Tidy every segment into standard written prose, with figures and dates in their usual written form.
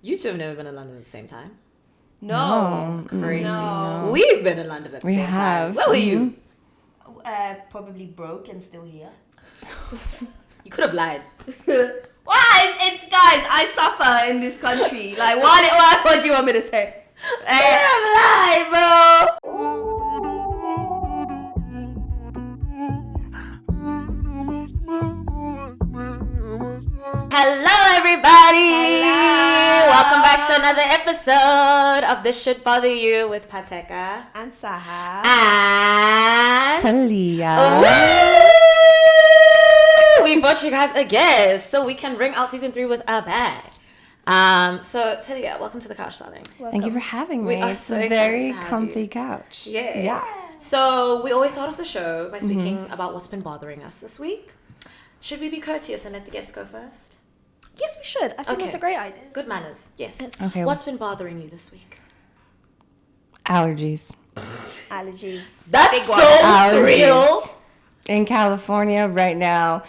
You two have never been in London at the same time. No. Crazy. No. We've been in London at the same time. Where were you? Probably broke and still here. You could have lied. Why? It's guys, I suffer in this country. Like, what do you want me to say? I have lied, bro. Hello, everybody. Hello. Welcome back to another episode of This Should Bother You with Phateka And Sahar and Talea. We brought you guys a guest so we can bring out season 3 with a bang. So Talea, welcome to the couch, darling. Thank you for having me. We are It's so a excited very to have comfy you. couch. Yeah. So we always start off the show by speaking about what's been bothering us this week. Should we be courteous and let the guests go first? Yes, we should. I think Okay. that's a great idea. Good manners. Yes. Okay. What's been bothering you this week? Allergies. Allergies. That's Big one. so Allergies. real. In California right now,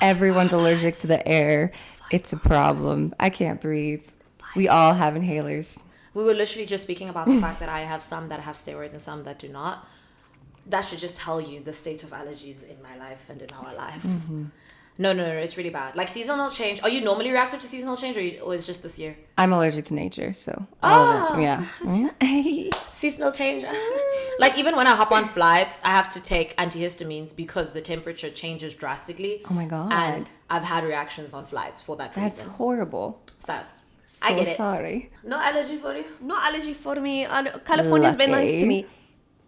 everyone's allergic to the air. It's a problem. I can't breathe. We all have inhalers. We were literally just speaking about the fact that I have some that have steroids and some that do not. That should just tell you the state of allergies in my life and in our lives. No, it's really bad. Like seasonal change. Are you normally reactive to seasonal change or is just this year? I'm allergic to nature, so all of them. Yeah. Seasonal change. Like even when I hop on flights, I have to take antihistamines because the temperature changes drastically. Oh my God. And I've had reactions on flights for that That's reason. horrible. So So I get it. sorry. No allergy for you? No allergy for me. California's been nice to Lucky. me.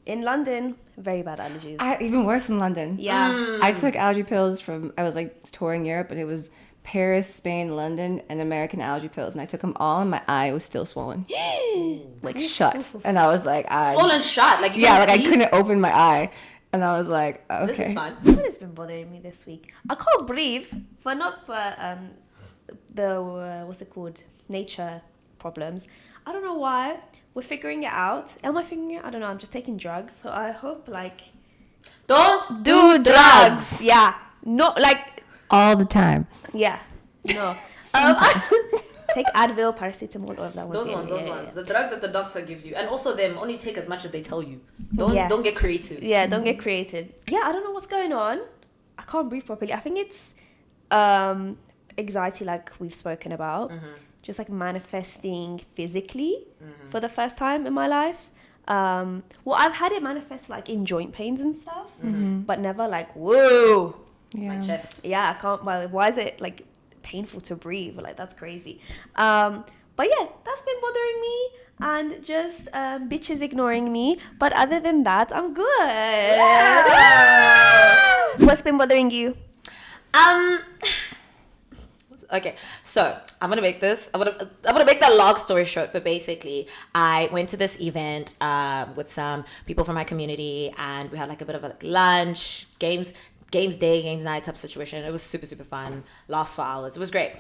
In London, very bad allergies. Even worse in London. Yeah. I took allergy pills I was like touring Europe, and it was Paris, Spain, London, and American allergy pills. And I took them all, and my eye was still swollen. Like shut. And I was like, Swollen shut. Like you yeah, can't like see? I couldn't open my eye. And I was like, okay. This is fun. What has been bothering me this week? I can't breathe not for the what's it called, nature problems. I don't know why. We're figuring it out. Am I figuring it out? I don't know. I'm just taking drugs. So I hope Don't do drugs. Yeah. Not like All the time. yeah. No. Take Advil, paracetamol, all of that. Those ones. The drugs that the doctor gives you. And also them, only take as much as they tell you. Don't get creative. Yeah, don't get creative. Yeah, I don't know what's going on. I can't breathe properly. I think it's anxiety, like we've spoken about. Just like manifesting physically for the first time in my life. Well, I've had it manifest like in joint pains and stuff, but never like, whoa. Yeah. My chest. Yeah, I can't. Why is it like painful to breathe? Like that's crazy. But yeah, that's been bothering me, and just bitches ignoring me. But other than that, I'm good. Yeah. What's been bothering you? Okay, so I'm gonna make that long story short, but basically I went to this event with some people from my community, and we had like a bit of a lunch, games night type situation. It was super fun, laugh for hours. It was great.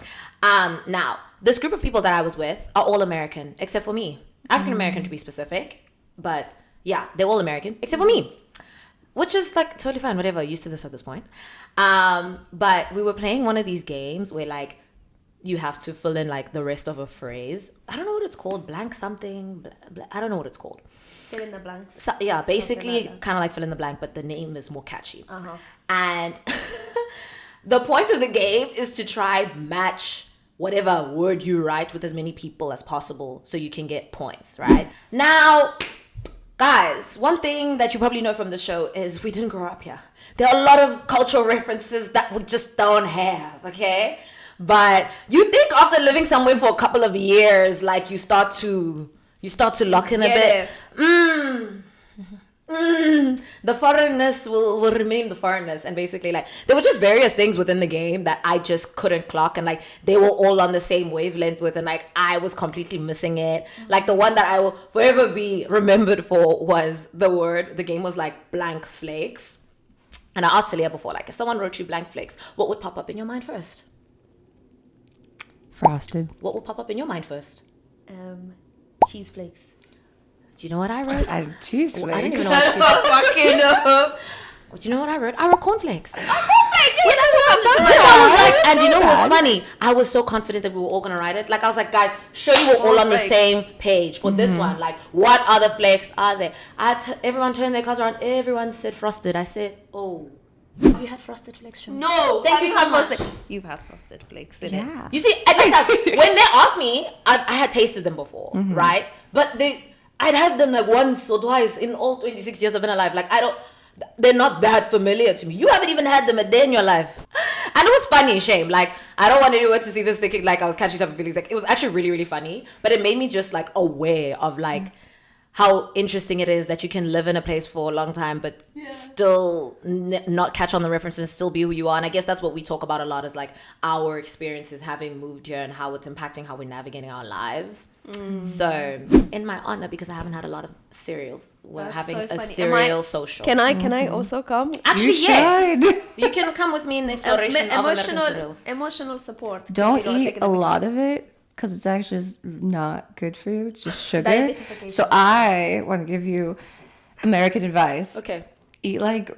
Now this group of people that I was with are all American except for me, African American to be specific, but yeah, they're all American except for me, which is like totally fine, whatever, used to this at this point. But we were playing one of these games where like you have to fill in like the rest of a phrase. I don't know what it's called, blank something, I don't know what it's called. Fill in the blanks. So, yeah, basically like kind of like fill in the blank, but the name is more catchy. And the point of the game is to try match whatever word you write with as many people as possible so you can get points, right? Now, guys, one thing that you probably know from the show is we didn't grow up here. There are a lot of cultural references that we just don't have, okay? But you think after living somewhere for a couple of years, like you start to lock in a bit. The foreignness will remain the foreignness. And basically like there were just various things within the game that I just couldn't clock, and like they were all on the same wavelength with, and like I was completely missing it. Like the one that I will forever be remembered for was the game was like blank flakes. And I asked Talea before, like if someone wrote you blank flakes, what would pop up in your mind first? Frosted. What would pop up in your mind first? Cheese flakes. Do you know what I wrote? Cheese flakes. I don't even know what cheese. Fucking up. Do you know what I wrote? I wrote cornflakes. Cornflakes. Which I was like, and you know what's funny? I was so confident that we were all gonna write it. Like I was like, guys, sure you were all on the same page for this one. Like, what other flakes are there? Everyone turned their cards around. Everyone said frosted. I said, oh, have you had frosted flakes, Sean? No, Thank you so much. You've had frosted flakes, Yeah. You see, at least when they asked me, I had tasted them before, right? But I'd had them like once or twice in all 26 years I've been alive. Like they're not that familiar to me. You haven't even had them a day in your life. And it was funny, shame. Like, I don't want anyone to see this thinking like I was catching up with feelings. Like, it was actually really, really funny. But it made me just like aware of like how interesting it is that you can live in a place for a long time, but still not catch on the references, still be who you are. And I guess that's what we talk about a lot is like our experiences having moved here and how it's impacting how we're navigating our lives. So in my honor, because I haven't had a lot of cereals, we're That's having so a funny. cereal social. Can I also come? Actually, You yes. should. You can come with me in the exploration of American cereals. Emotional support. Don't You gotta take eat it a in the lot of it because it's actually just not good for you. It's just sugar. Diabetification. So I want to give you American advice. Okay. Eat like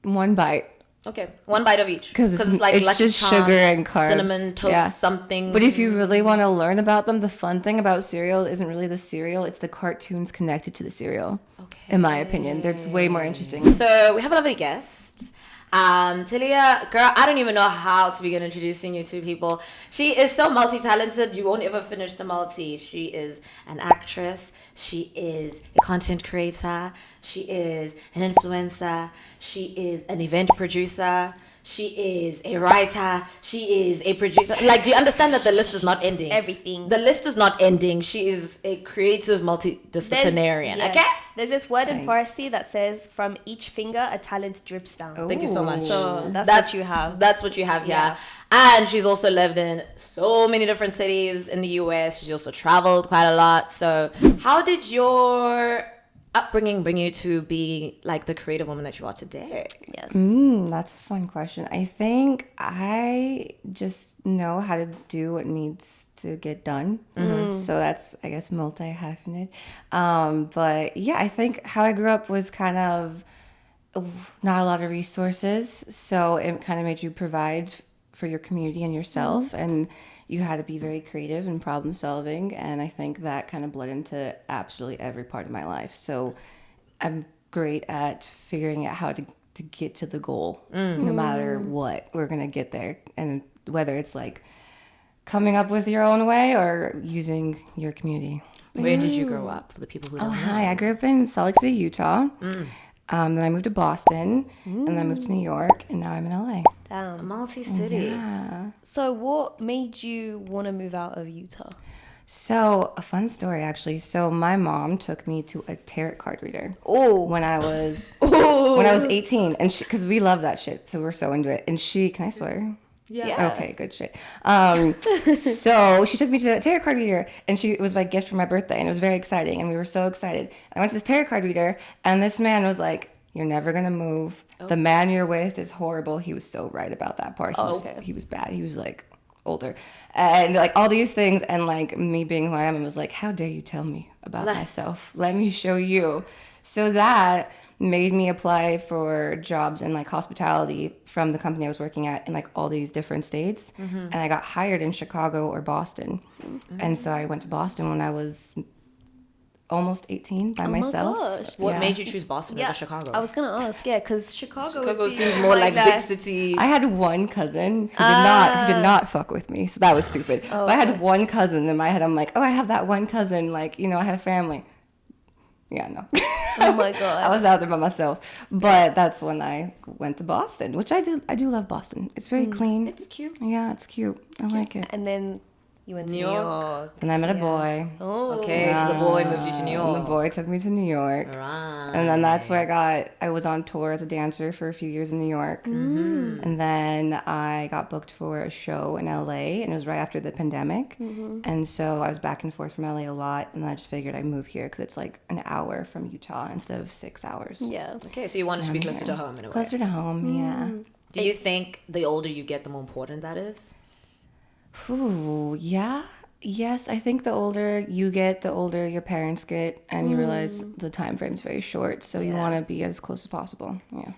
one bite. Okay. One bite of each. Because it's like Lucky just Charms, sugar and carbs. cinnamon toast, something. But if you really want to learn about them, the fun thing about cereal isn't really the cereal, it's the cartoons connected to the cereal. Okay. In my opinion. They're just way more interesting. So we have a lovely guest. Talea, girl, I don't even know how to begin introducing you to people. She is so multi-talented, you won't ever finish the multi. She is an actress, she is a content creator, she is an influencer, she is an event producer, she is a writer, she is a producer. Like, do you understand that the list is not ending? Everything. The list is not ending. She is a creative multidisciplinarian, Yes. okay? There's this word in Okay. Farsi that says, from each finger, a talent drips down. Oh. Thank you so much. So that's what you have. That's what you have here. Yeah. And she's also lived in so many different cities in the US. She's also traveled quite a lot. So how did your upbringing bring you to be like the creative woman that you are today? Yes. That's a fun question. I think I just know how to do what needs to get done. So that's, I guess, multi-hyphenate. But yeah, I think how I grew up was kind of not a lot of resources. So it kind of made you provide for your community and yourself. And you had to be very creative and problem solving. And I think that kind of bled into absolutely every part of my life. So I'm great at figuring out how to get to the goal, no matter what. We're going to get there. And whether it's like coming up with your own way or using your community. Where did you grow up for the people who don't know? Hi, I grew up in Salt Lake City, Utah. Then I moved to Boston, and then I moved to New York, and now I'm in LA. Damn. Multi-city. Yeah. So what made you want to move out of Utah? So a fun story, actually. So my mom took me to a tarot card reader. Oh. When I was 18, and because we love that shit, so we're so into it. And can I swear? Yeah. Okay, good shit. So she took me to a tarot card reader, and it was my gift for my birthday, and it was very exciting, and we were so excited. I went to this tarot card reader, and this man was like, "You're never gonna move. The man you're with is horrible." He was so right about that part. He was bad. He was like older, and like all these things, and like me being who I am, I was like, "How dare you tell me about myself? Let me show you." So that made me apply for jobs in like hospitality from the company I was working at in like all these different states. And I got hired in Chicago or Boston. And so I went to Boston when I was almost 18 by myself. gosh. What made you choose Boston over Chicago? I was going to ask, because Chicago would be seems more like big city. I had one cousin who did not fuck with me, so that was stupid. But I had one cousin in my head. I'm like, oh, I have that one cousin. Like, I have family. Yeah, no. Oh my God. I was out there by myself. But that's when I went to Boston, which I do love Boston. It's very clean. It's cute. Yeah, it's cute. I like it. And then you went to New New York. York. And I met a boy. Oh. Okay, so the boy moved you to New York. And the boy took me to New York. Right. And then that's where I was on tour as a dancer for a few years in New York. And then I got booked for a show in LA, and it was right after the pandemic. And so I was back and forth from LA a lot, and then I just figured I'd move here because it's like an hour from Utah instead of 6 hours. Yeah. Okay, so you wanted to be closer to home in a way. Closer to home, yeah. Do you think the older you get, the more important that is? Ooh, yeah. Yes, I think the older you get, the older your parents get, and you realize the time frame's very short, so you want to be as close as possible. Yeah.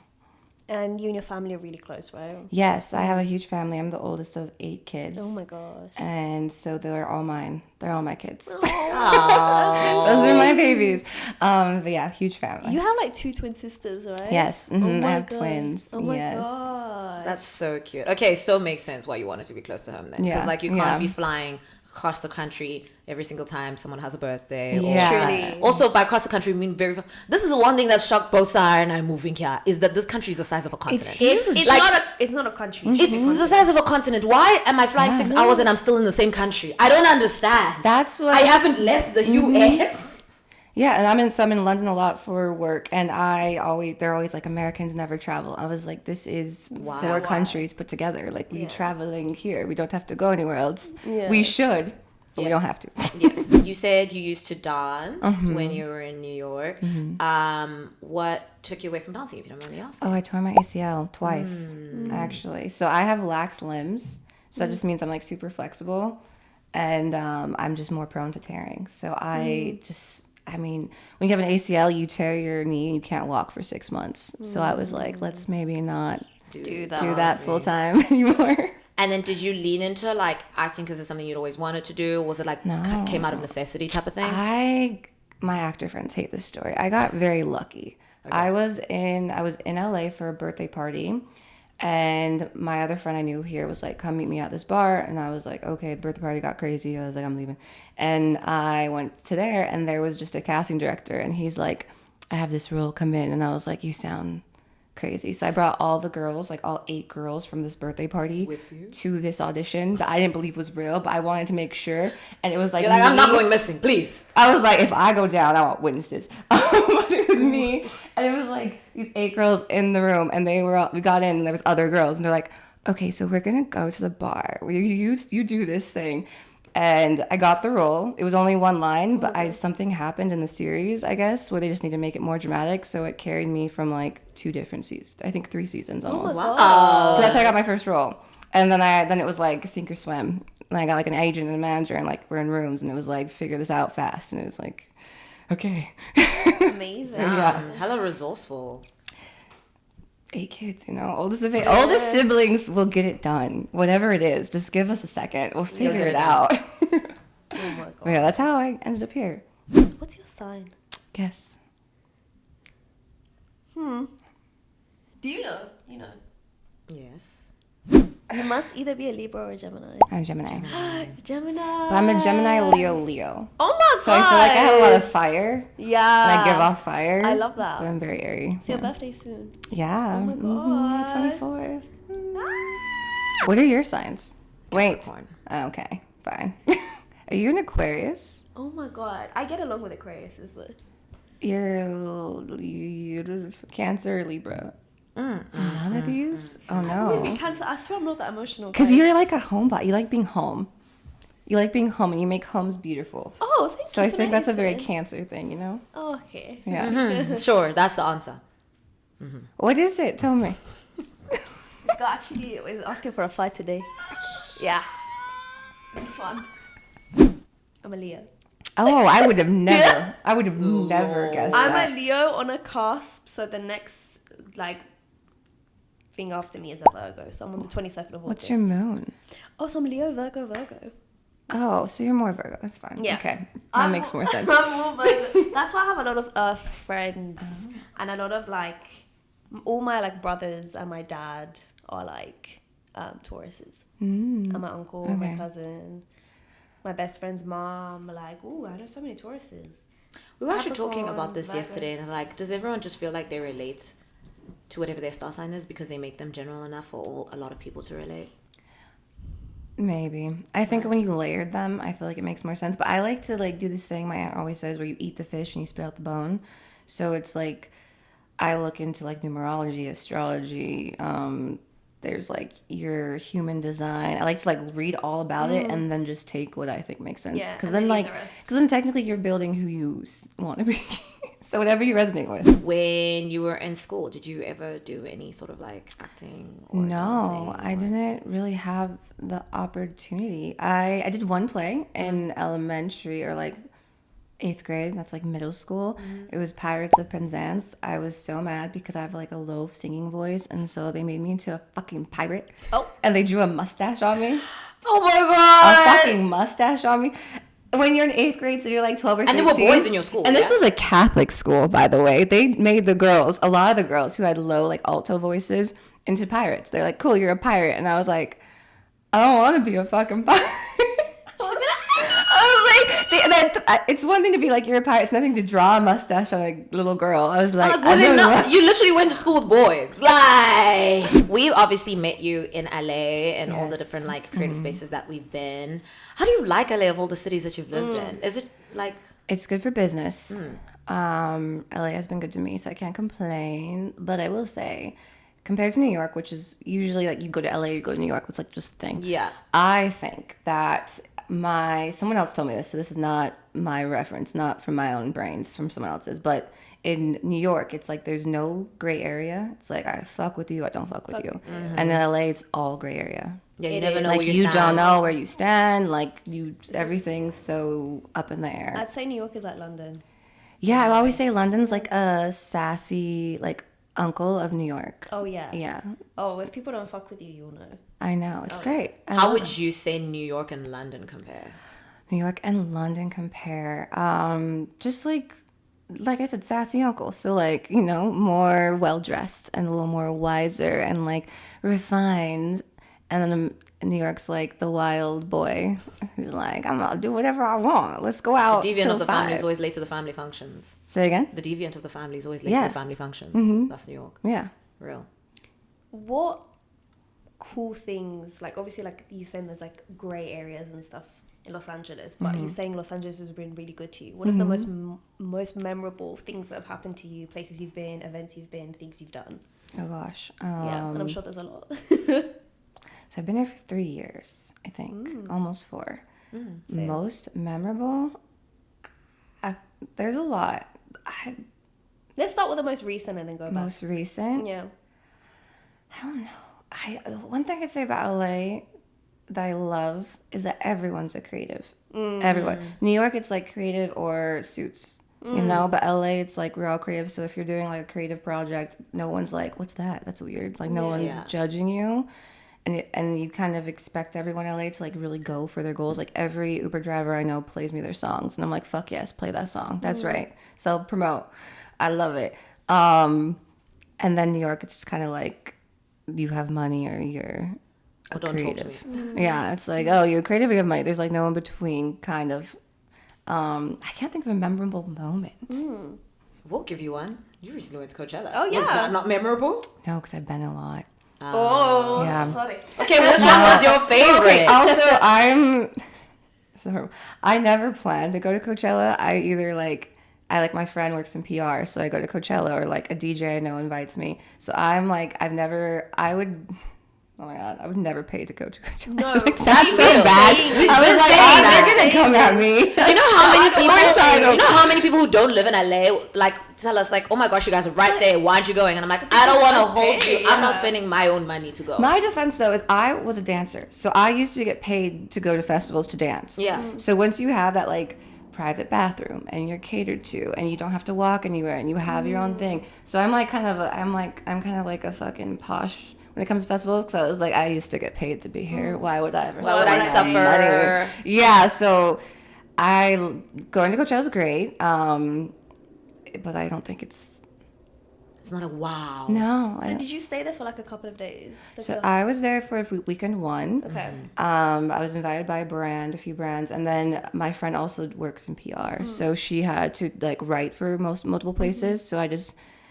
And you and your family are really close, right? Yes, I have a huge family. I'm the oldest of 8 kids. Oh my gosh. And so they're all mine. They're all my kids. Aw. Those are my babies. But yeah, huge family. You have like 2 twin sisters, right? Yes, Oh my I have God. twins. Oh my yes. god. That's so cute. Okay, so makes sense why you wanted to be close to home then. Because Yeah, like you can't yeah. be flying across the country every single time someone has a birthday. Yeah. Truly. Also, by across the country, we mean very. This is the one thing that shocked both Sahar and I moving here is that this country is the size of a continent. It's Like- not a country. It's the size of a continent. Why am I flying 6 hours and I'm still in the same country? I don't understand. That's what I haven't left the US. Yeah, and I'm in London a lot for work, and they're always like, Americans never travel. I was like, this is Wow. 4 countries put together. Like, we're traveling here. We don't have to go anywhere else. Yeah. We should, but we don't have to. Yes, you said you used to dance when you were in New York. What took you away from dancing, if you don't mind me asking? Oh, I tore my ACL twice, actually. So I have lax limbs. So that just means I'm like super flexible, and I'm just more prone to tearing. So when you have an ACL, you tear your knee and you can't walk for 6 months. So I was like, let's maybe not do do that full time anymore. And then did you lean into like acting because it's something you'd always wanted to do? Was it like came out of necessity type of thing? My actor friends hate this story. I got very lucky. Okay. I was in LA for a birthday party, and my other friend I knew here was like, come meet me at this bar. And I was like, okay, the birthday party got crazy. I was like, I'm leaving. And I went to there, and there was just a casting director, and he's like, I have this role, come in. And I was like, you sound crazy. So I brought all the girls, like all 8 girls from this birthday party to this audition that I didn't believe was real, but I wanted to make sure. And it was like, You're like, I'm not going missing, please. I was like, if I go down, I want witnesses. But it was me, and it was like these 8 girls in the room, and we got in, and there was other girls, and they're like, okay, so we're gonna go to the bar. You do this thing. And I got the role. It was only 1 line, but something happened in the series, I guess, where they just need to make it more dramatic. So it carried me from like 2 different seasons. I think 3 seasons almost. Wow. So that's how I got my first role. And then it was like sink or swim. And I got like an agent and a manager, and like we're in rooms, and it was like figure this out fast. And it was like, okay. Amazing. Yeah. Hella resourceful. 8 kids, oldest of 8. Oldest siblings will get it done. Whatever it is, just give us a second. We'll figure it out. Oh my god. Yeah, that's how I ended up here. What's your sign? Guess. Do you know? Yes. You must either be a Libra or a Gemini. I'm Gemini. Gemini. But I'm a Gemini, Leo. Oh my god. So I feel like I have a lot of fire. Yeah. And I give off fire. I love that. But I'm very airy. It's your birthday soon. Yeah. Oh my May gosh. 24th. What are your signs? Wait. Capricorn. Oh, okay. Fine. Are you an Aquarius? Oh my god. I get along with Aquarius, is it? You're Cancer or Libra? None of these? Oh no. Cancer. I swear I'm not that emotional. Because guys. you're like a homebody. You like being home. You like being home, and you make homes beautiful. Oh, thank you. So I for think that's a very noticing. Cancer thing, Oh, okay. Yeah. Sure, that's the answer. What is it? Tell me. This guy actually was asking for a fight today. Yeah. This one. I'm a Leo. Oh, I would have never. I would have never guessed I'm that. a Leo on a cusp, so the next thing after me is a Virgo. So I'm on the 22nd of August. What's your moon? Oh, so I'm Leo, Virgo. Oh, so you're more Virgo. That's fine. Yeah. Okay. That makes more sense. I'm more Virgo. That's why I have a lot of Earth friends and a lot of all my brothers and my dad are Tauruses. And my uncle, my Okay. cousin, my best friend's mom. Ooh, I know so many Tauruses. We were actually talking Capricorns, about this Virgos. yesterday, and does everyone just feel like they relate to whatever their star sign is because they make them general enough for a lot of people to relate? Maybe. I think when you layered them, I feel like it makes more sense. But I like to do this thing my aunt always says where you eat the fish and you spit out the bone. So it's I look into numerology, astrology, there's your human design. I like to read all about it and then just take what I think makes sense. Yeah, Because and then then leave the rest. technically you're building who you want to be. So whatever you resonate with. When you were in school, did you ever do any sort of acting or No, dancing I or- didn't really have the opportunity. I did one play in elementary or 8th grade. That's like middle school. It was Pirates of Penzance. I was so mad because I have like a low singing voice, and so they made me into a fucking pirate. Oh. And they drew a mustache on me. Oh my A god! fucking mustache on me. When you're in 8th grade, so you're like 12 or 13. And there were boys in your school. And this yeah? was a Catholic school, by the way. They made the girls, a lot of the girls who had low like alto voices, into pirates. They're like, cool, you're a pirate. And I was like, I don't want to be a fucking pirate. It's one thing to be like, you're a pirate. It's nothing to draw a mustache on a little girl. I was like, well, then not, you literally went to school with boys. Like, we obviously met you in LA and all the Yes. different like creative spaces that we've been. How do you like LA of all the cities that you've lived in? Is it like... It's good for business. LA has been good to me, so I can't complain. But I will say, compared to New York, which is usually like you go to LA, you go to New York, it's like just a thing. Yeah. I think that someone else told me this, so this is not my reference, not from my own brains, from someone else's, but in New York, it's like there's no gray area. It's like I fuck with you, I don't fuck with you. And in LA, it's all gray area. Yeah, you never know Like where you stand. don't know where you stand. Like everything's so up in the air. I'd say New York is like London. Yeah, I always say London's like a sassy like uncle of New York. Oh yeah. Yeah, Oh, if people don't fuck with you, you'll know. I know. It's great. I How love would you say New York and London compare? New York and London compare? Just like I said, sassy uncle. So like, you know, more well dressed and a little more wiser and like refined. And then New York's like the wild boy who's like, I'm gonna do whatever I want. Let's go out. The deviant till of the family 5. is always late to the family functions. Say again? The deviant of the family is always late Yeah. to the family functions. That's New York. Yeah. Real. What cool things, like obviously like you saying there's like grey areas and stuff in Los Angeles, but you're saying Los Angeles has been really good to you. What are the most memorable things that have happened to you, places you've been, events you've been, things you've done? Oh gosh. Yeah, and I'm sure there's a lot. So I've been here for 3 years, I think, almost 4. Same. Most memorable? There's a lot. Let's start with the most recent and then go back. Most recent? Yeah. I don't know. One thing I could say about LA that I love is that everyone's a creative. Everyone. New York, it's like creative or suits, you know, but LA, it's like we're all creative. So if you're doing like a creative project, no one's like, what's that? That's weird. Like no one's judging you. And you kind of expect everyone in LA to like really go for their goals. Like every Uber driver I know plays me their songs, and I'm like, fuck yes, play that song. That's right. Self promote. I love it. And then New York, it's just kind of like you have money or you're a Don't talk to creative. Yeah, it's like, oh, you're creative, you have money. There's like no in between kind of. I can't think of a memorable moment. We'll give you one. You recently went to Coachella. Oh, yeah. Was that not memorable? No, because I've been a lot. Oh, Yeah. sorry. Okay, which one was your favorite? Okay, also, I never planned to go to Coachella. I like my friend works in PR, so I go to Coachella, or like a DJ I know invites me. So I'm like, oh my God, I would never pay to go to Coachella. No, Like, that's so real. bad. We've I was been like, saying oh, that. they're gonna come at me. You know how many people? entitled. You know how many people who don't live in LA like tell us like, oh my gosh, you guys are right there. Why aren't you going? And I'm like, I don't want to hold you. I'm not spending my own money to go. My defense though is I was a dancer, so I used to get paid to go to festivals to dance. Yeah. So once you have that like private bathroom and you're catered to and you don't have to walk anywhere and you have your own thing, so I'm kind of like a fucking posh when it comes to festivals, because I was like, I used to get paid to be here. Why would I ever? Why would I spend my suffer? money? Yeah. So going to Coachella is great, but I don't think it's not a wow. no. I So don't- did you stay there for like a couple of days? So I was there for weekend 1. Okay. I was invited by a few brands, and then my friend also works in PR, so she had to like write for multiple places. So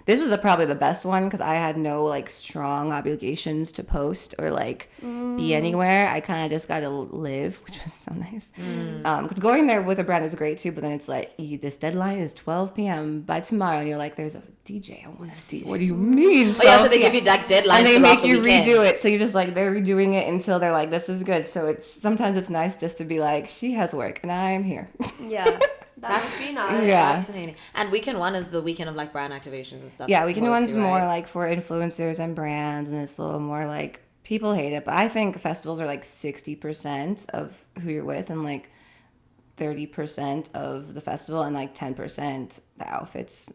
this was probably the best one because I had no like strong obligations to post or like be anywhere. I kind of just got to live, which was so nice. Because going there with a brand is great too, but then it's like, this deadline is 12 p.m. by tomorrow, and you're like, there's a DJ I want to see. What do you mean? Oh yeah, so 12 they give p.m.? you that deadline. And they throughout make the you weekend. redo it, so you're just like, they're redoing it until they're like, this is good. So sometimes it's nice just to be like, she has work and I am here. Yeah. That's be nice. Yeah. Fascinating. And weekend 1 is the weekend of like brand activations and stuff. Yeah, weekend mostly, one's more right? like for influencers and brands, and it's a little more like people hate it, but I think festivals are like 60% of who you're with, and like 30% of the festival and like 10% the outfits,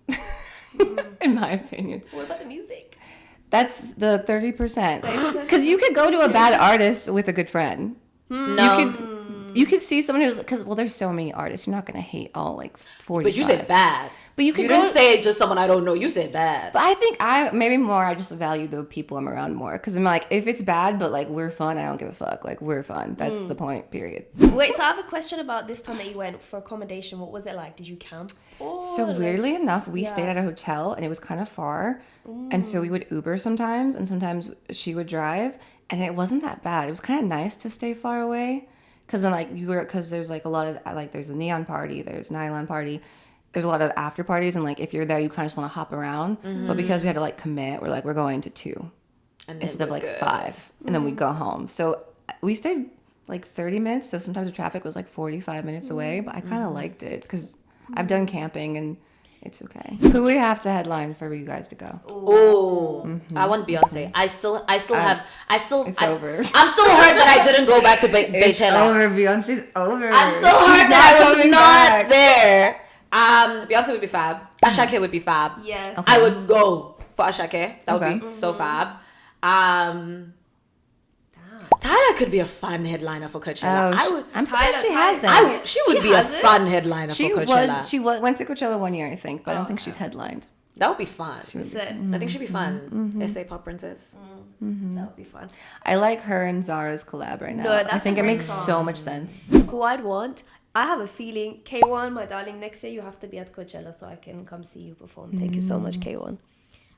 in my opinion. What about the music? That's the 30%. Because you could go to a bad artist with a good friend. No. You could see someone who's, because, well, there's so many artists. You're not going to hate all like 40. But you said bad. But you didn't say just someone I don't know. You said bad. But I think I just value the people I'm around more. Because I'm like, if it's bad, but like we're fun, I don't give a fuck. Like we're fun. That's the point, period. Wait, so I have a question about this time that you went for accommodation. What was it like? Did you camp? So weirdly enough, we stayed at a hotel and it was kind of far. And so we would Uber sometimes, and sometimes she would drive. And it wasn't that bad. It was kind of nice to stay far away. Because then like because there's like a lot of, like there's the neon party, there's nylon party. There's a lot of after parties, and like if you're there, you kind of just want to hop around. But because we had to like commit, we're going to 2 instead of like 5, and then we go home. So we stayed like 30 minutes. So sometimes the traffic was like 45 minutes away, but I kind of liked it because I've done camping and it's okay. Who would have to headline for you guys to go? Oh, I want Beyonce. I still It's over. I'm still hurt that I didn't go back to It's Coachella. over. Beyonce's over. I'm so hurt that I was coming not back. there. Beyonce would be fab. Ashake would be fab. Yes. Okay. I would go for Ashake. That would Okay. be so fab. Tyler could be a fun headliner for Coachella. I'm surprised she hasn't. She would be a fun headliner for Coachella. She went to Coachella one year, I think, but I don't think she's headlined. That would be fun. That's it. I think she'd be fun. SA Pop Princess. That would be fun. I like her and Zara's collab right now. No, that's I think a it great makes song. so much sense. Who I'd want, I have a feeling, K1, my darling, next year you have to be at Coachella so I can come see you perform. Thank you so much, K1.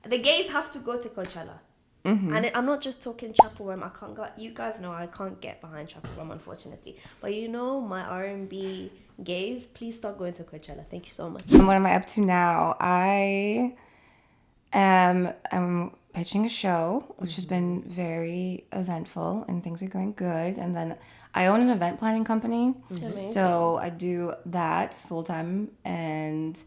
The gays have to go to Coachella. And I'm not just talking Chapel Room. I can't go. You guys know I can't get behind Chapel Room, unfortunately. But you know, my R&B gays, please start going to Coachella. Thank you so much. And what am I up to now? I'm pitching a show, which has been very eventful, and things are going good. And then I own an event planning company, so I do that full time, and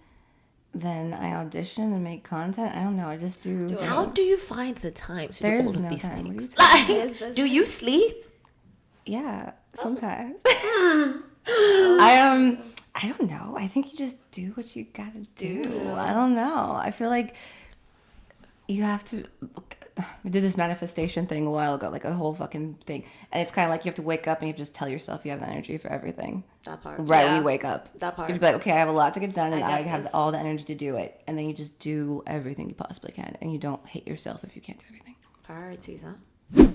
then I audition and make content. I don't know. I just do. How do you find the time to do There's all of no these time. things? Yes, Do you sleep? Yeah, sometimes. I don't know. I think you just do what you gotta do. I don't know. I feel like you have to. We did this manifestation thing a while ago, like a whole fucking thing, and it's kind of like you have to wake up and you just tell yourself you have energy for everything. That part. Right Yeah. when you wake up. That part. You'd be like, okay, I have a lot to get done, and I get have this. all the energy to do it, and then you just do everything you possibly can, and you don't hate yourself if you can't do everything. Priorities, huh?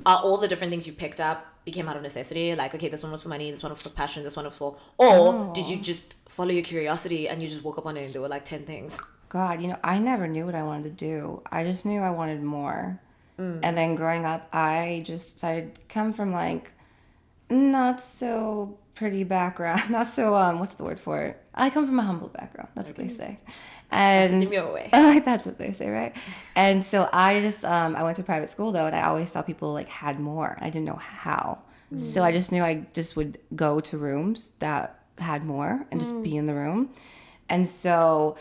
All the different things you picked up became out of necessity? Like, okay, this one was for money, this one was for passion, this one was for... Or did you just follow your curiosity and you just woke up one day and there were like 10 things? God, I never knew what I wanted to do. I just knew I wanted more. And then growing up, I come from like not so pretty background, not so what's the word for it? I come from a humble background. That's what they say. And That's your way. that's what they say, right? And so I just I went to private school though, and I always saw people like had more. I didn't know how. So I just knew I just would go to rooms that had more and just be in the room. And so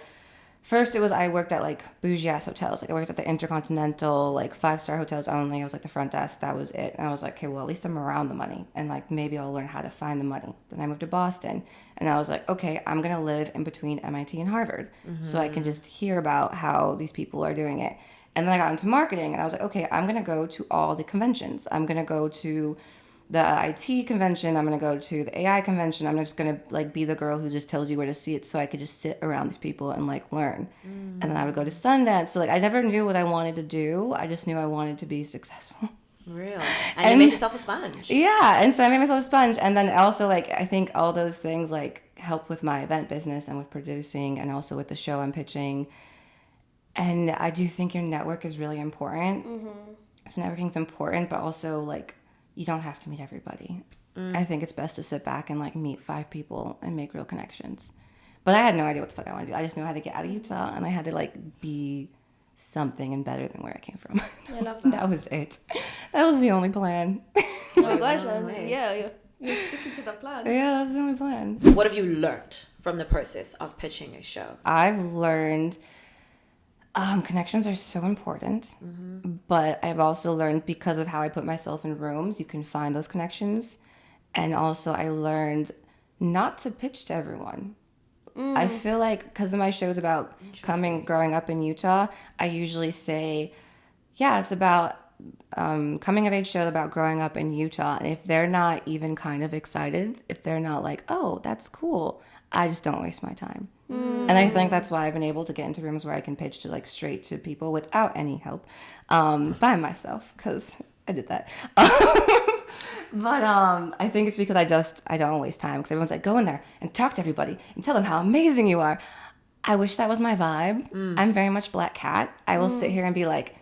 first I worked at like bougie ass hotels. Like I worked at the Intercontinental, like 5-star hotels only. I was like the front desk. That was it. And I was like, okay, well, at least I'm around the money. And like maybe I'll learn how to find the money. Then I moved to Boston. And I was like, okay, I'm going to live in between MIT and Harvard. So I can just hear about how these people are doing it. And then I got into marketing. And I was like, okay, I'm going to go to all the conventions. I'm going to go to the IT convention, I'm going to go to the AI convention. I'm just going to like be the girl who just tells you where to see it so I could just sit around these people and like learn. And then I would go to Sundance. So like I never knew what I wanted to do. I just knew I wanted to be successful. Real. And you made yourself a sponge. Yeah. And so I made myself a sponge. And then also like I think all those things like help with my event business and with producing and also with the show I'm pitching. And I do think your network is really important. So networking is important, but also like you don't have to meet everybody. I think it's best to sit back and like meet 5 people and make real connections. But I had no idea what the fuck I wanted to do. I just knew how to get out of Utah, and I had to like be something and better than where I came from. I love that. That was it. That was the only plan. Oh my gosh, you're sticking to the plan. Yeah, that's the only plan. What have you learned from the process of pitching a show? I've learned connections are so important, but I've also learned because of how I put myself in rooms, you can find those connections. And also I learned not to pitch to everyone. I feel like because of my shows about growing up in Utah, I usually say, yeah, it's about coming of age show about growing up in Utah. And if they're not even kind of excited, if they're not like, oh, that's cool, I just don't waste my time. And I think that's why I've been able to get into rooms where I can pitch to like straight to people without any help by myself, because I did that. But I think it's because I don't waste time, because everyone's like, go in there and talk to everybody and tell them how amazing you are. I wish that was my vibe. I'm very much Black Cat. I will sit here and be like,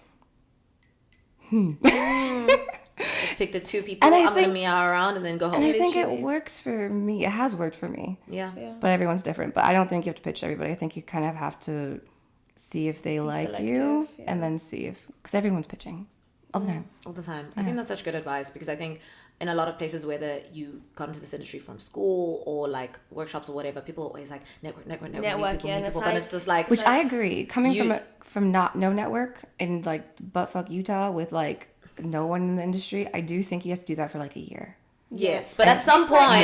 Let's pick the two people I'm going to meow around and then go home. And I think it works for me. It has worked for me. Yeah. But everyone's different. But I don't think you have to pitch to everybody. I think you kind of have to see if they like you, and then see if, because everyone's pitching all the time. All the time. I think that's such good advice, because I think in a lot of places, whether you got into this industry from school or like workshops or whatever, people are always like network, meet people, but it's just like, which I agree. Coming from no network in like buttfuck Utah with like no one in the industry, I do think you have to do that for like a year. Yes, but at some point,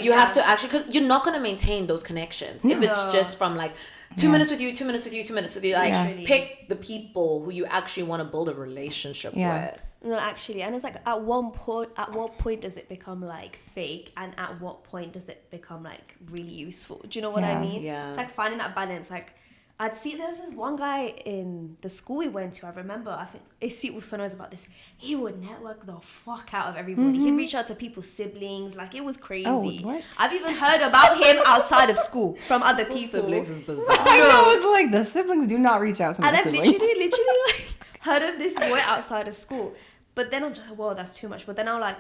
you have to actually, because you're not going to maintain those connections if it's just from like 2 minutes with you, 2 minutes with you, 2 minutes with you. Like, pick the people who you actually want to build a relationship with. No, actually, and it's like at what point does it become like fake, and at what point does it become like really useful? Do you know what I mean? Yeah. It's like finding that balance. Like, I'd see there was this one guy in the school we went to. I remember, I think Issy also knows about this. He would network the fuck out of everybody. He'd reach out to people's siblings. Like, it was crazy. Oh, what? I've even heard about him outside of school from other people. Siblings is bizarre. I know, it's like the siblings do not reach out to my siblings. And I've literally like heard of this boy outside of school. But then I'm just like, well, that's too much. But then I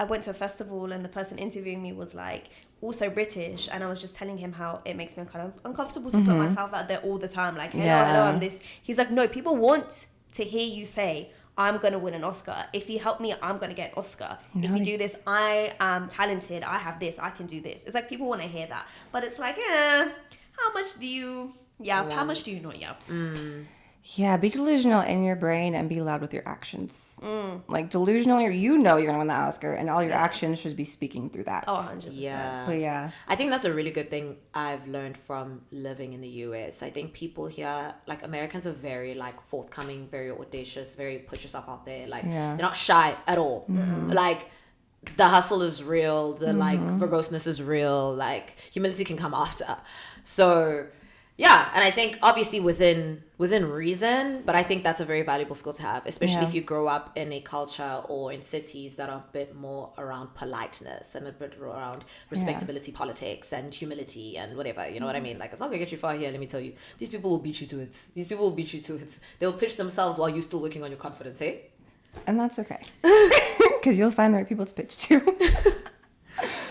went to a festival, and the person interviewing me was like also British, and I was just telling him how it makes me kind of uncomfortable to put myself out there all the time. Like, hello, I'm this. He's like, no, people want to hear you say, I'm going to win an Oscar. If you help me, I'm going to get an Oscar. If you do this, I am talented. I have this. I can do this. It's like people want to hear that. But it's like, how much do you not have? Yeah, be delusional in your brain and be loud with your actions. Like, delusional, you know you're going to win the Oscar, and all your actions should be speaking through that. Oh, 100%. Yeah. But yeah. I think that's a really good thing I've learned from living in the US. I think people here, like Americans, are very like forthcoming, very audacious, very put yourself out there. Like, they're not shy at all. Like, the hustle is real. The like verboseness is real. Like, humility can come after. So... yeah, and I think obviously within reason, but I think that's a very valuable skill to have, especially if you grow up in a culture or in cities that are a bit more around politeness and a bit around respectability politics and humility and whatever, you know what I mean? Like, it's not going to get you far here, let me tell you. These people will beat you to it. They'll pitch themselves while you're still working on your confidence, eh? And that's okay. Because you'll find the right people to pitch to.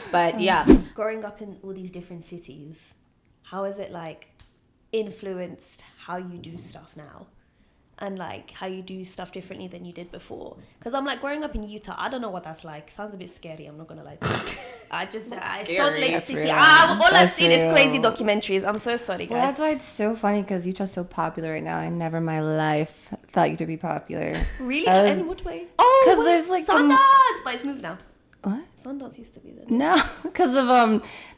But yeah. Growing up in all these different cities, how is it like influenced how you do stuff now, and like how you do stuff differently than you did before? Because I'm like, growing up in Utah, I don't know what that's like. Sounds a bit scary, I'm not gonna lie to you. Salt Lake City, all I've seen is crazy documentaries. I'm so sorry, guys. Well, that's why it's so funny, because Utah's so popular right now. I never in my life thought you to be popular. Really? In what way? Because there's like Sundance, but it's moved now. What? Sundance used to be there. No, because of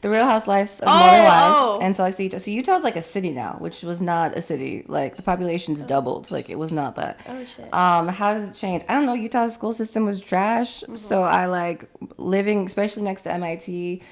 the Real Housewives of Mother Wives and Salt Lake City. So Utah's like a city now, which was not a city. Like, the population's doubled. Like, it was not that. Oh shit. How does it change? I don't know. Utah's school system was trash. So I like living, especially next to MIT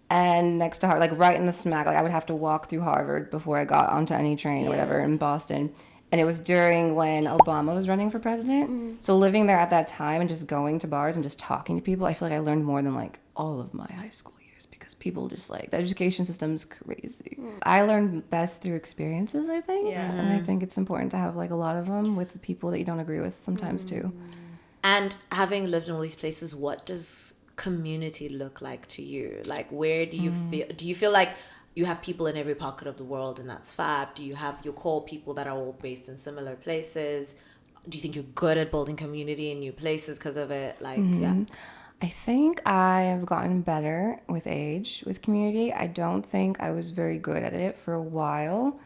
and next to Harvard, like right in the smack. Like, I would have to walk through Harvard before I got onto any train or whatever in Boston. And it was during when Obama was running for president. So living there at that time and just going to bars and just talking to people, I feel like I learned more than like all of my high school years, because people just like, the education system's crazy. I learned best through experiences, I think. Yeah. And I think it's important to have like a lot of them with the people that you don't agree with sometimes too. And having lived in all these places, what does community look like to you? Like, where do you feel like you have people in every pocket of the world, and that's fab? Do you have your core people that are all based in similar places? Do you think you're good at building community in new places because of it? Like, I think I have gotten better with age, with community. I don't think I was very good at it for a while,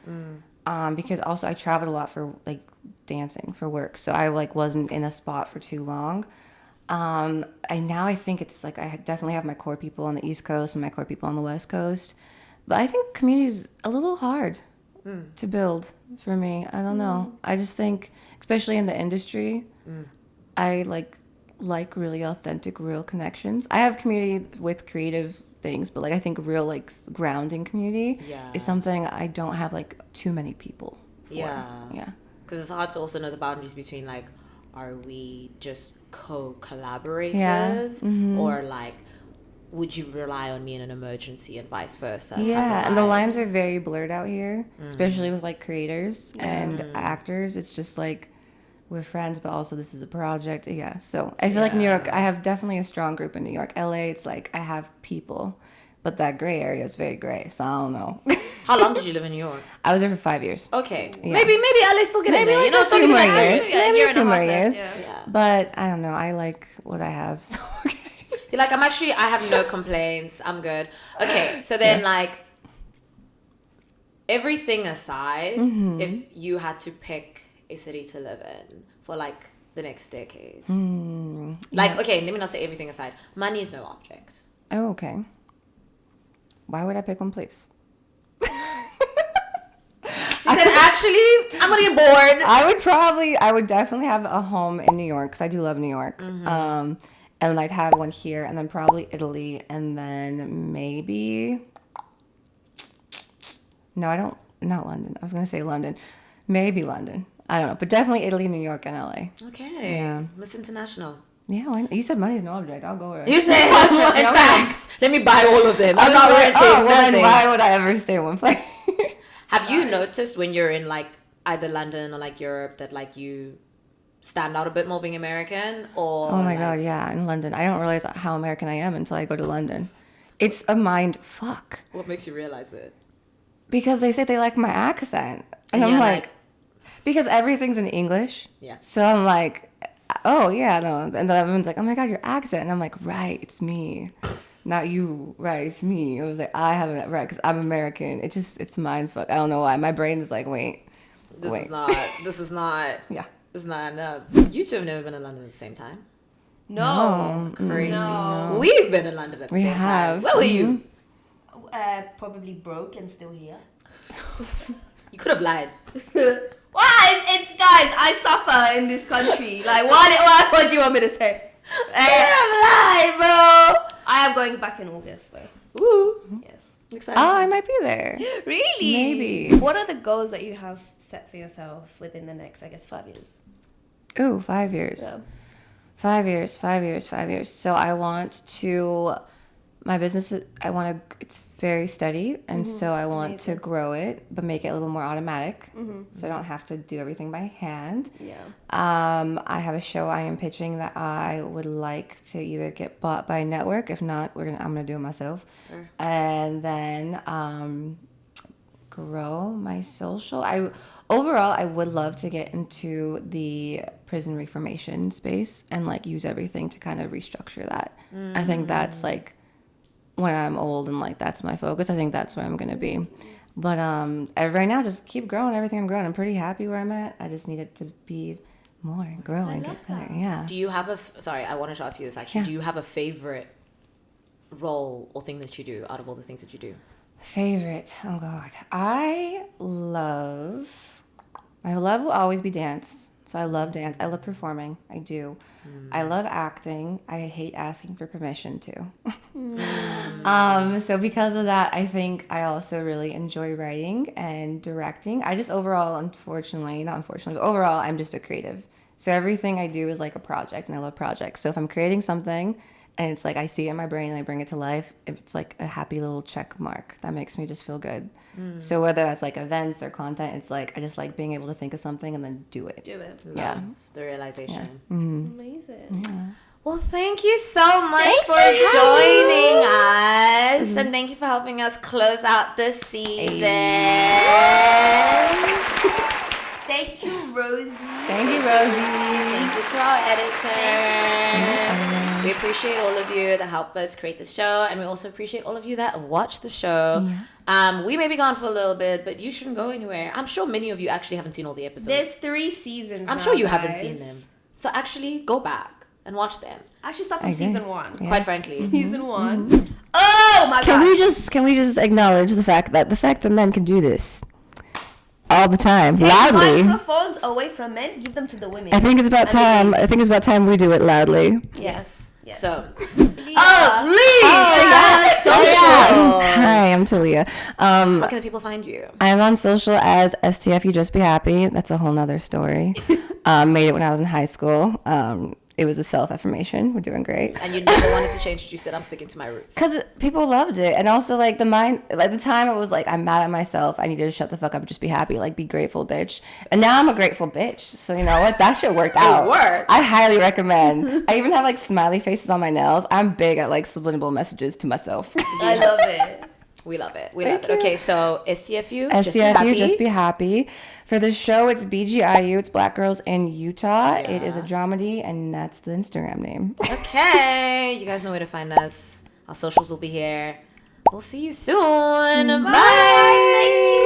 because also I traveled a lot for like dancing for work, so I like wasn't in a spot for too long. I think it's like I definitely have my core people on the East Coast and my core people on the West Coast. But I think community is a little hard to build for me. I don't know. I just think, especially in the industry, I like really authentic, real connections. I have community with creative things, but like I think real like grounding community is something I don't have like too many people for. Yeah. Because it's hard to also know the boundaries between like, are we just co-collaborators or like, would you rely on me in an emergency and vice versa? Yeah, and the lines are very blurred out here, especially with like creators and actors. It's just like we're friends, but also this is a project. Yeah, so I feel like New York, I have definitely a strong group in New York. LA, it's like I have people, but that gray area is very gray, so I don't know. How long did you live in New York? I was there for 5 years. Okay, maybe LA still get in there. Maybe You know, a few more years. Maybe a few more years. Yeah. But I don't know. I like what I have, so okay. You're like, I have no complaints. I'm good. Okay, so then like, everything aside, if you had to pick a city to live in for like the next decade, like, okay, let me not say everything aside. Money is no object. Oh, okay. Why would I pick one place? She said, actually, I'm gonna get bored. I would definitely have a home in New York because I do love New York. And I'd have one here, and then probably Italy, and then maybe... No, I don't... Not London. I was going to say London. Maybe London. I don't know. But definitely Italy, New York, and LA. Okay. Yeah. Miss International. Yeah, why not? You said money is no object. I'll go where You said, in fact, let me buy all of them. I'm not renting nothing. Why would I ever stay in one place? Have you noticed when you're in like either London or like Europe that like you stand out a bit more being American? Or oh my like, God, yeah, in London. I don't realize how American I am until I go to London. It's a mind fuck. what makes you realize it? Because they say they like my accent. And I'm like, because everything's in English. Yeah. So I'm like, oh yeah, no. And then everyone's like, oh my God, your accent. And I'm like, right, it's me. Not you, right, it's me. I was like, I have it right because I'm American. It's mind fuck. I don't know why. My brain is like, wait. This is not Yeah. It's not enough. You two have never been in London at the same time. No. Crazy. No. We've been in London at the same time. Where were you? Probably broke and still here. You could have lied. Why? It's guys. I suffer in this country. Like, what do you want me to say? Lie, bro. I am going back in August, though. Woo. Yes. Exciting. Oh, I might be there. Really? Maybe. What are the goals that you have set for yourself within the next, I guess, 5 years? Ooh, 5 years. Yeah. 5 years, 5 years, 5 years. So I want to, my business, it's very steady. And so I want to grow it, but make it a little more automatic. So I don't have to do everything by hand. Yeah. I have a show I am pitching that I would like to either get bought by a network. If not, I'm going to do it myself. Sure. And then grow my social. Overall, I would love to get into the prison reformation space and like use everything to kind of restructure that. I think that's like when I'm old and like that's my focus. I think that's where I'm gonna be. But right now, just keep growing everything I'm growing. I'm pretty happy where I'm at. I just need it to be more and grow and get better. Yeah. Do you have sorry, I wanted to ask you this actually. Yeah. Do you have a favorite role or thing that you do out of all the things that you do? Favorite? Oh God, my love will always be dance. So I love dance. I love performing. I do. I love acting. I hate asking for permission too. So because of that, I think I also really enjoy writing and directing. I just overall, not unfortunately, but overall, I'm just a creative. So everything I do is like a project, and I love projects. So if I'm creating something and it's like I see it in my brain and I bring it to life, it's like a happy little check mark. That makes me just feel good. So whether that's like events or content, it's like I just like being able to think of something and then do it. Love the realization. Amazing. Yeah. Well, thank you so much Thanks for for joining us. And thank you for helping us close out this season. Thank you, Rosie. Thank you, Rosie. Thank you to our editor. We appreciate all of you that help us create this show, and we also appreciate all of you that watch the show. We may be gone for a little bit, but you shouldn't go anywhere. I'm sure many of you actually haven't seen all the episodes. There's 3 seasons. I'm sure you haven't seen them. So actually, go back. and watch them. Actually, start from I agree. season 1. Yeah. Quite frankly. Season 1. Oh my Can god. we just acknowledge the fact that men can do this all the time, Take loudly. microphones away from men, give them to the women. I think it's about And the time. ladies. I think it's about time we do it loudly. Yes. So, Leah. Hi, I'm Talea. how can the people find you? I'm on social as STFU Just Be Happy. That's a whole nother story. Made it when I was in high school. It was a self-affirmation. We're doing great. And you never wanted to change it. You said, I'm sticking to my roots. Because people loved it. And also, like, the time it was like, I'm mad at myself. I needed to shut the fuck up and just be happy. Like, be grateful, bitch. And now I'm a grateful bitch. So, you know what? That shit worked out. worked. I highly recommend. I even have, like, smiley faces on my nails. I'm big at, like, subliminal messages to myself. I love it. We love it. We love it. Okay, so STFU, STFU, Just Be Happy. For the show, it's BGIU. It's Black Girls in Utah. Yeah. It is a dramedy, and that's the Instagram name. Okay, you guys know where to find us. Our socials will be here. We'll see you soon. Bye.